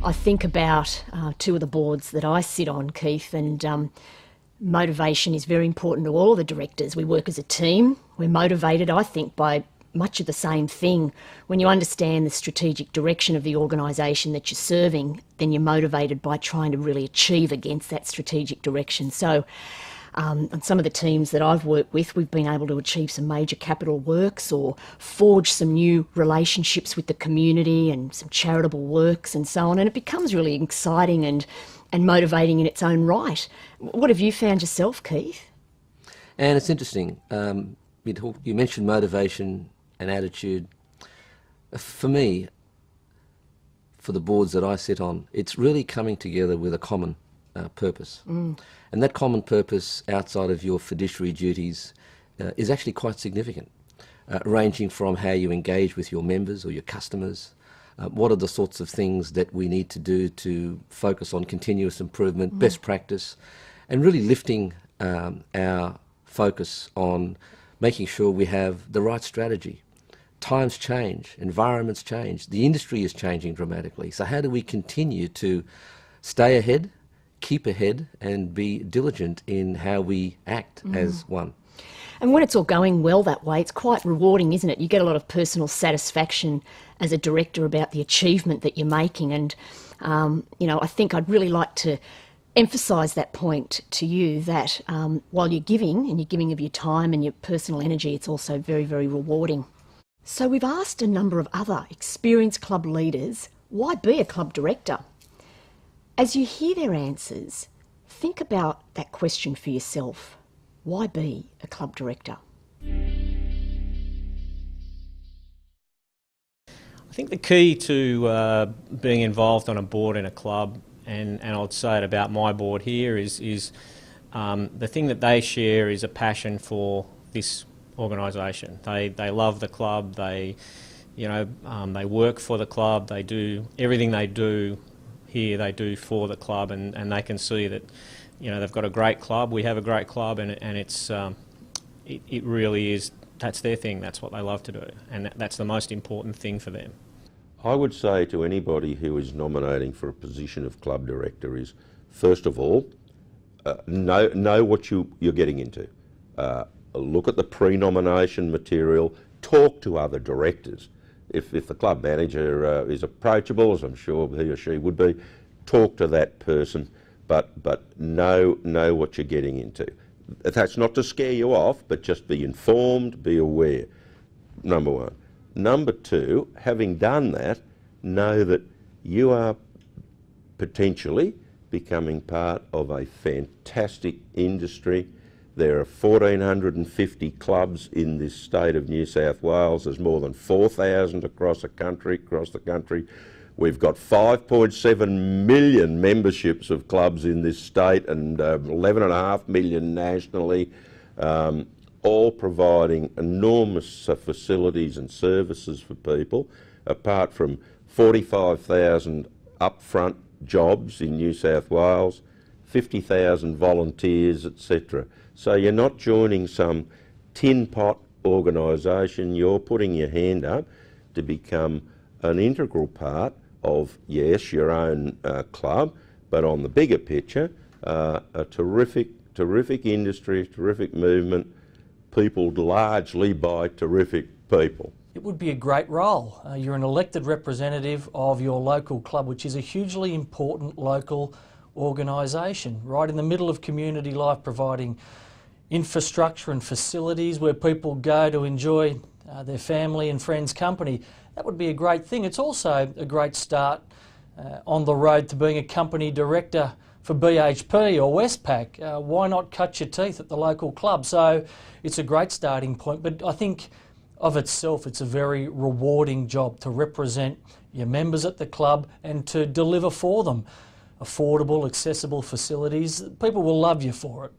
I think about two of the boards that I sit on, Keith, and motivation is very important to all of the directors. We work as a team. We're motivated, I think, by much of the same thing. When you understand the strategic direction of the organisation that you're serving, then you're motivated by trying to really achieve against that strategic direction. So on some of the teams that I've worked with, we've been able to achieve some major capital works or forge some new relationships with the community and some charitable works and so on, and it becomes really exciting and motivating in its own right. What have you found yourself, Keith? And it's interesting. You mentioned motivation and attitude. For me, for the boards that I sit on, it's really coming together with a common purpose. And that common purpose outside of your fiduciary duties is actually quite significant, ranging from how you engage with your members or your customers. What are the sorts of things that we need to do to focus on continuous improvement, best practice, and really lifting our focus on making sure we have the right strategy. Times change, environments change, the industry is changing dramatically. So how do we continue to stay ahead, keep ahead, and be diligent in how we act as one? And when it's all going well that way, it's quite rewarding, isn't it? You get a lot of personal satisfaction as a director about the achievement that you're making. And, I think I'd really like to emphasise that point to you that while you're giving, and you're giving of your time and your personal energy, it's also very, very rewarding. So we've asked a number of other experienced club leaders, why be a club director? As you hear their answers, think about that question for yourself. Why be a club director? I think the key to being involved on a board in a club, and I'd say it about my board here, is the thing that they share is a passion for this organisation. They love the club. They work for the club. They do everything they do here. They do for the club, and they can see that they've got a great club. We have a great club, and it's it really is. That's their thing. That's what they love to do, and that's the most important thing for them. I would say to anybody who is nominating for a position of club director is, first of all, know what you're getting into. Look at the pre-nomination material, talk to other directors. If the club manager is approachable, as I'm sure he or she would be, talk to that person, but know what you're getting into. That's not to scare you off, but just be informed, be aware, number one. Number two, having done that, know that you are potentially becoming part of a fantastic industry. There are 1,450 clubs in this state of New South Wales. There's more than 4,000 across the country. We've got 5.7 million memberships of clubs in this state and 11.5 million nationally, all providing enormous facilities and services for people, apart from 45,000 upfront jobs in New South Wales, 50,000 volunteers, etc. So you're not joining some tin pot organisation, you're putting your hand up to become an integral part of, yes, your own club, but on the bigger picture, a terrific industry, terrific movement, peopled largely by terrific people. It would be a great role. You're an elected representative of your local club, which is a hugely important local organisation, right in the middle of community life, providing infrastructure and facilities where people go to enjoy their family and friends' company. That would be a great thing. It's also a great start on the road to being a company director for BHP or Westpac. Why not cut your teeth at the local club? So it's a great starting point, but I think of itself it's a very rewarding job to represent your members at the club and to deliver for them affordable, accessible facilities. People will love you for it.